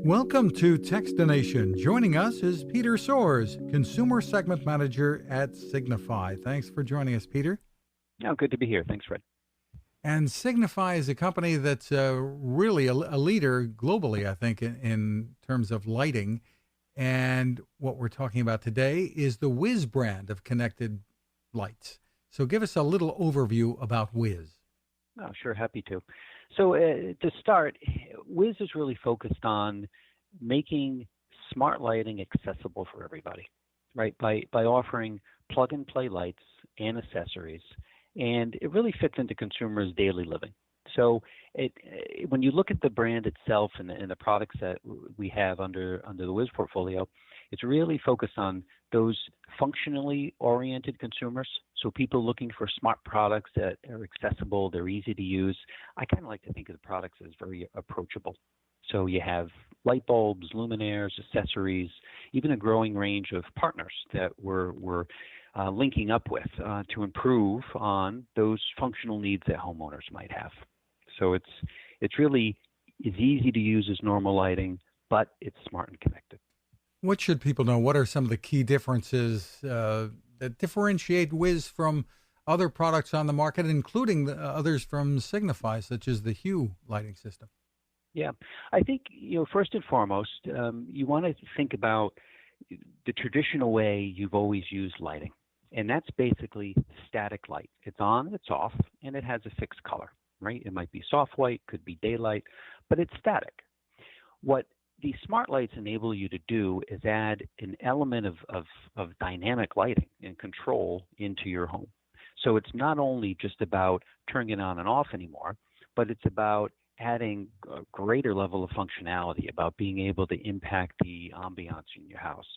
Welcome to Techstination. Joining us is Peter Soares, Consumer Segment Manager at Signify. Thanks for joining us, Peter. Oh, good to be here. Thanks, Fred. And Signify is a company that's really a leader globally, I think, in terms of lighting. And what we're talking about today is the Wiz brand of connected lights. So give us a little overview about Wiz. Oh, sure. Happy to. So to start, Wiz is really focused on making smart lighting accessible for everybody, right? By offering plug-and-play lights and accessories, and it really fits into consumers' daily living. So when you look at the brand itself and the products that we have under the Wiz portfolio, it's really focused on those functionally oriented consumers. So people looking for smart products that are accessible, they're easy to use. I kind of like to think of the products as very approachable. So you have light bulbs, luminaires, accessories, even a growing range of partners that we're linking up with to improve on those functional needs that homeowners might have. So it's really as easy to use as normal lighting, but it's smart and connected. What should people know? What are some of the key differences that differentiate Wiz from other products on the market, including the others from Signify, such as the Hue lighting system? Yeah, I think, first and foremost, you want to think about the traditional way you've always used lighting, and that's basically static light. It's on, it's off, and it has a fixed color, right? It might be soft white, could be daylight, but it's static. What these smart lights enable you to do is add an element of dynamic lighting and control into your home. So it's not only just about turning it on and off anymore, but it's about adding a greater level of functionality, about being able to impact the ambiance in your house.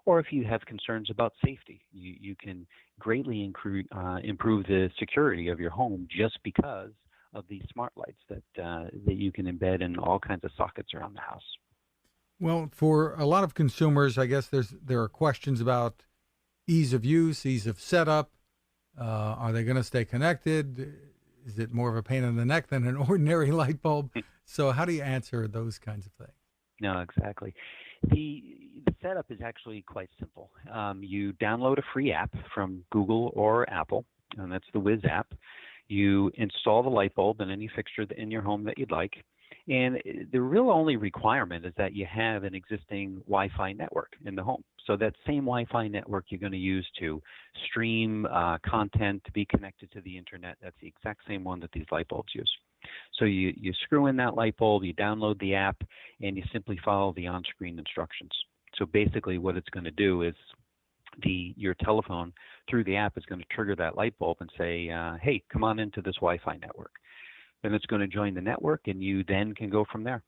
Or if you have concerns about safety, you can greatly improve the security of your home just because of these smart lights that you can embed in all kinds of sockets around the house. Well, for a lot of consumers, I guess there are questions about ease of use, ease of setup. Are they going to stay connected? Is it more of a pain in the neck than an ordinary light bulb? So how do you answer those kinds of things? No, exactly. The setup is actually quite simple. You download a free app from Google or Apple, and that's the Wiz app. You install the light bulb in any fixture in your home that you'd like. And the real only requirement is that you have an existing Wi-Fi network in the home. So that same Wi-Fi network you're going to use to stream content, to be connected to the internet, that's the exact same one that these light bulbs use. So you screw in that light bulb, you download the app, and you simply follow the on-screen instructions. So basically what it's going to do is your telephone through the app is going to trigger that light bulb and say, hey, come on into this Wi-Fi network. Then it's going to join the network, and you then can go from there.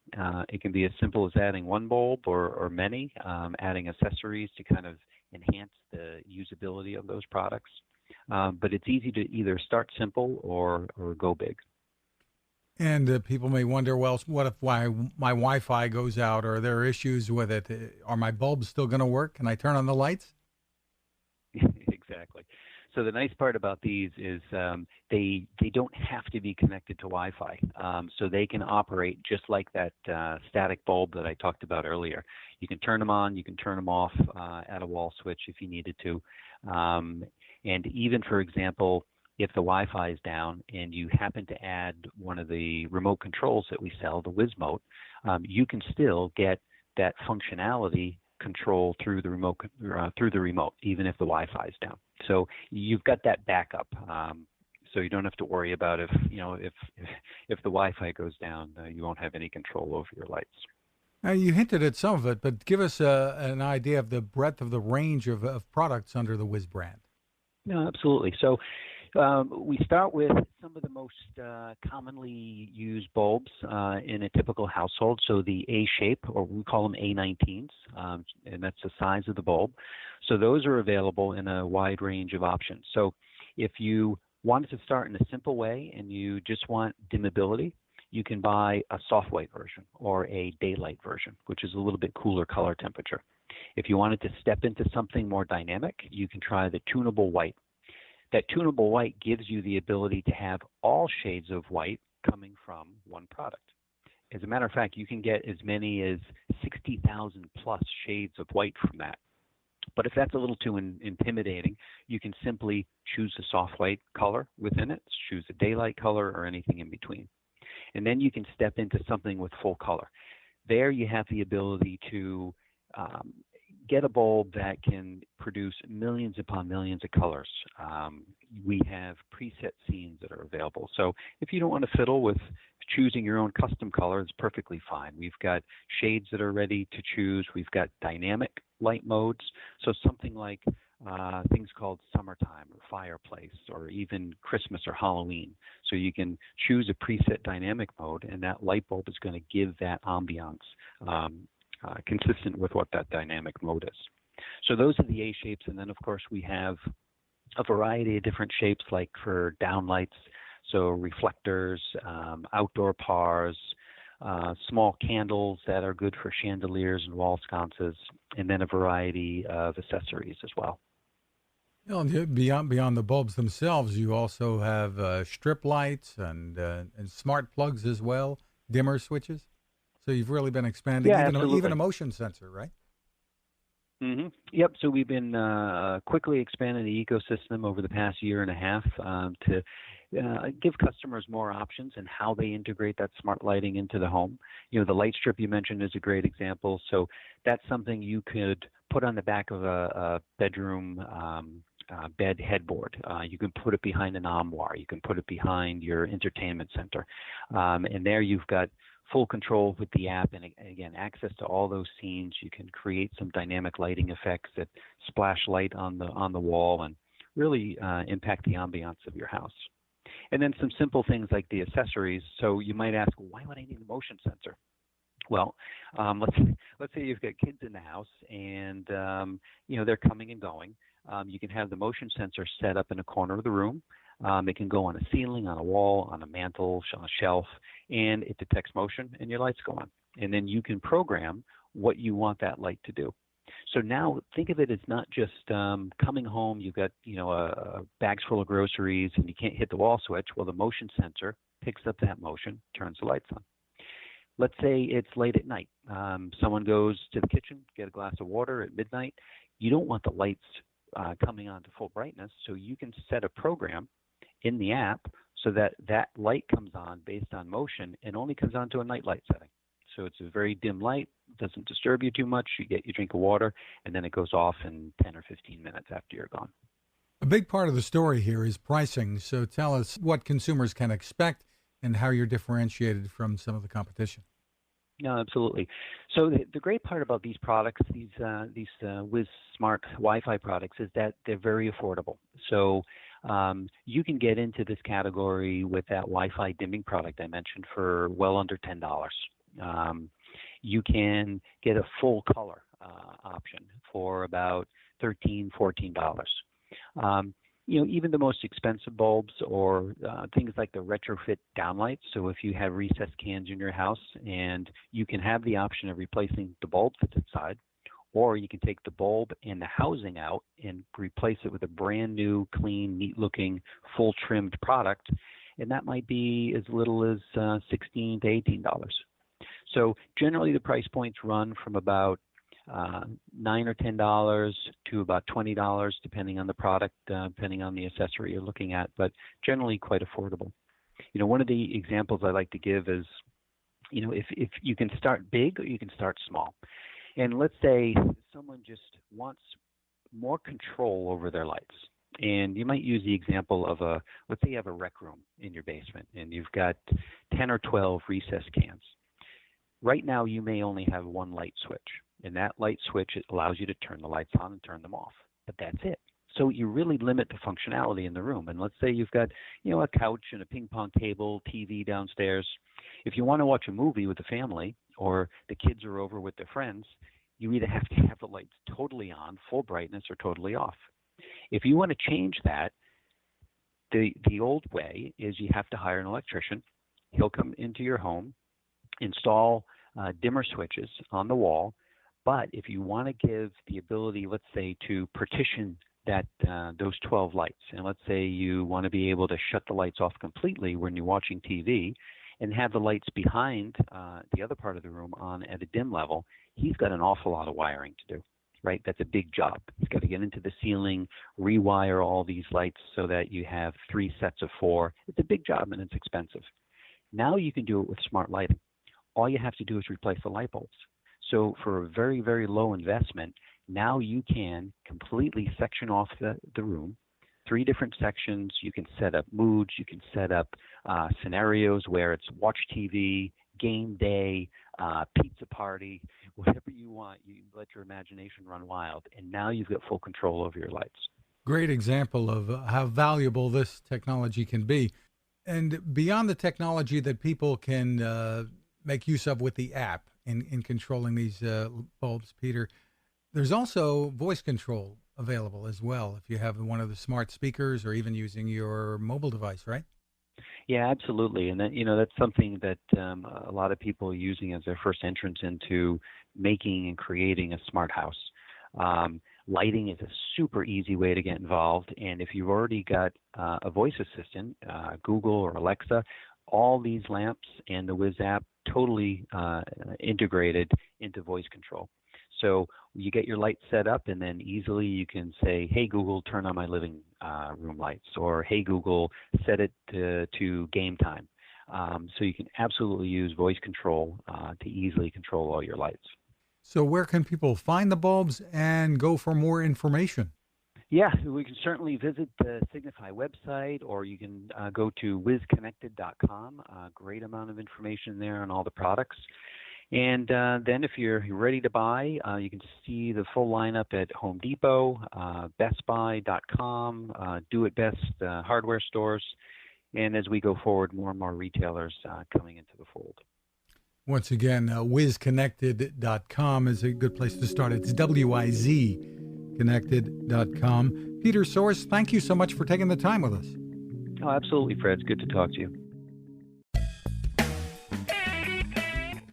It can be as simple as adding one bulb or many, adding accessories to kind of enhance the usability of those products. But it's easy to either start simple or go big. And people may wonder, well, what if my Wi-Fi goes out, or there are issues with it? Are my bulbs still going to work? Can I turn on the lights? Exactly. So the nice part about these is they don't have to be connected to Wi-Fi. So they can operate just like that static bulb that I talked about earlier. You can turn them on, you can turn them off at a wall switch if you needed to. And even, for example, if the Wi-Fi is down and you happen to add one of the remote controls that we sell, the Wizmote, you can still get that functionality control through the remote, even if the Wi-Fi is down. So you've got that backup, so you don't have to worry about if the Wi-Fi goes down, you won't have any control over your lights. Now, you hinted at some of it, but give us an idea of the breadth of the range of products under the Wiz brand. No, absolutely. So we start with some of the most commonly used bulbs in a typical household. So the A shape, or we call them A19s, and that's the size of the bulb. So those are available in a wide range of options. So if you wanted to start in a simple way and you just want dimmability, you can buy a soft white version or a daylight version, which is a little bit cooler color temperature. If you wanted to step into something more dynamic, you can try the tunable white. That tunable white gives you the ability to have all shades of white coming from one product. As a matter of fact, you can get as many as 60,000 plus shades of white from that. But if that's a little too intimidating, you can simply choose a soft white color within it, choose a daylight color, or anything in between. And then you can step into something with full color. There you have the ability to get a bulb that can produce millions upon millions of colors. We have preset scenes that are available. So if you don't want to fiddle with choosing your own custom color, it's perfectly fine. We've got shades that are ready to choose. We've got dynamic light modes. So something like things called summertime or fireplace or even Christmas or Halloween. So you can choose a preset dynamic mode, and that light bulb is going to give that ambiance consistent with what that dynamic mode is. So those are the A shapes, and then of course we have a variety of different shapes like for downlights, so reflectors, outdoor pars, small candles that are good for chandeliers and wall sconces, and then a variety of accessories as well. You know, beyond the bulbs themselves, you also have strip lights and smart plugs as well, dimmer switches. So you've really been expanding, even a motion sensor, right? Mm-hmm. Yep. So we've been quickly expanding the ecosystem over the past year and a half to give customers more options in how they integrate that smart lighting into the home. You know, the light strip you mentioned is a great example. So that's something you could put on the back of a bedroom bed headboard. You can put it behind an armoire. You can put it behind your entertainment center. And there you've got full control with the app, and again, access to all those scenes. You can create some dynamic lighting effects that splash light on the wall and really impact the ambiance of your house. And then some simple things like the accessories. So you might ask, well, why would I need a motion sensor? Well, let's say you've got kids in the house, and they're coming and going. You can have the motion sensor set up in a corner of the room. It can go on a ceiling, on a wall, on a mantle, on a shelf, and it detects motion, and your lights go on. And then you can program what you want that light to do. So now think of it as not just coming home, you've got a bags full of groceries, and you can't hit the wall switch. Well, the motion sensor picks up that motion, turns the lights on. Let's say it's late at night. Someone goes to the kitchen, get a glass of water at midnight. You don't want the lights coming on to full brightness, so you can set a program in the app so that that light comes on based on motion and only comes on to a night light setting. So it's a very dim light, doesn't disturb you too much. You get your drink of water, and then it goes off in 10 or 15 minutes after you're gone. A big part of the story here is pricing. So tell us what consumers can expect and how you're differentiated from some of the competition. No, absolutely. So the great part about these products, these Wiz Smart Wi-Fi products, is that they're very affordable. So you can get into this category with that Wi-Fi dimming product I mentioned for well under $10. You can get a full color option for about $13, $14. Even the most expensive bulbs or things like the retrofit downlights. So if you have recessed cans in your house, and you can have the option of replacing the bulb that's inside, or you can take the bulb and the housing out and replace it with a brand new, clean, neat-looking, full-trimmed product, and that might be as little as $16 to $18. So generally the price points run from about $9 or $10 to about $20, depending on the product, depending on the accessory you're looking at, but generally quite affordable. One of the examples I like to give is, if you can start big or you can start small. And let's say someone just wants more control over their lights. And you might use the example of let's say you have a rec room in your basement, and you've got 10 or 12 recessed cans. Right now, you may only have one light switch. And that light switch, it allows you to turn the lights on and turn them off. But that's it. So you really limit the functionality in the room. And let's say you've got, a couch and a ping pong table, TV downstairs. If you want to watch a movie with the family, or the kids are over with their friends, you either have to have the lights totally on, full brightness, or totally off. If you want to change that, the old way is you have to hire an electrician. He'll come into your home, install dimmer switches on the wall. But if you want to give the ability, let's say, to partition that those 12 lights, and let's say you want to be able to shut the lights off completely when you're watching TV, and have the lights behind the other part of the room on at a dim level, he's got an awful lot of wiring to do, right? That's a big job. He's got to get into the ceiling, rewire all these lights so that you have 3 sets of 4. It's a big job and it's expensive. Now you can do it with smart lighting. All you have to do is replace the light bulbs. So for a very, very low investment, now you can completely section off the room, 3 different sections. You can set up moods. You can set up scenarios where it's watch TV, game day, pizza party, whatever you want. You let your imagination run wild, and now you've got full control over your lights. Great example of how valuable this technology can be. And beyond the technology that people can make use of with the app in controlling these bulbs, Peter, there's also voice control available as well if you have one of the smart speakers or even using your mobile device, right? Yeah, absolutely. And that, that's something that a lot of people are using as their first entrance into making and creating a smart house. Lighting is a super easy way to get involved. And if you've already got a voice assistant, Google or Alexa, all these lamps and the Wiz app totally integrated into voice control. So you get your lights set up, and then easily you can say, "Hey Google, turn on my living room lights," or "Hey Google, set it to game time." So you can absolutely use voice control to easily control all your lights. So where can people find the bulbs and go for more information? Yeah, we can certainly visit the Signify website, or you can go to wizconnected.com. Great amount of information there on all the products. And then if you're ready to buy, you can see the full lineup at Home Depot, bestbuy.com, Do It Best hardware stores. And as we go forward, more and more retailers coming into the fold. Once again, wizconnected.com is a good place to start. It's WIZ connected.com. Peter Soares, thank you so much for taking the time with us. Oh, absolutely, Fred. It's good to talk to you.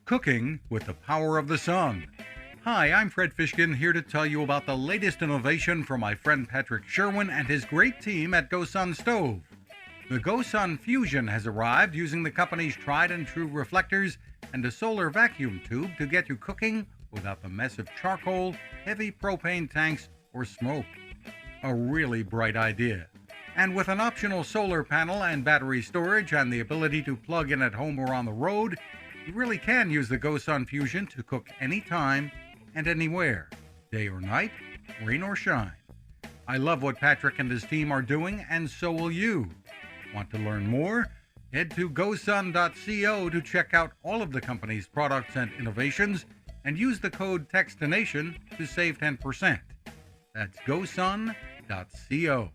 Cooking with the power of the sun. Hi, I'm Fred Fishkin, here to tell you about the latest innovation from my friend Patrick Sherwin and his great team at GoSun Stove. The GoSun Fusion has arrived using the company's tried and true reflectors and a solar vacuum tube to get you cooking without the mess of charcoal, heavy propane tanks, or smoke. A really bright idea. And with an optional solar panel and battery storage and the ability to plug in at home or on the road, you really can use the GoSun Fusion to cook anytime and anywhere, day or night, rain or shine. I love what Patrick and his team are doing, and so will you. Want to learn more? Head to gosun.co to check out all of the company's products and innovations and use the code Techstination to save 10%. That's gosun.co.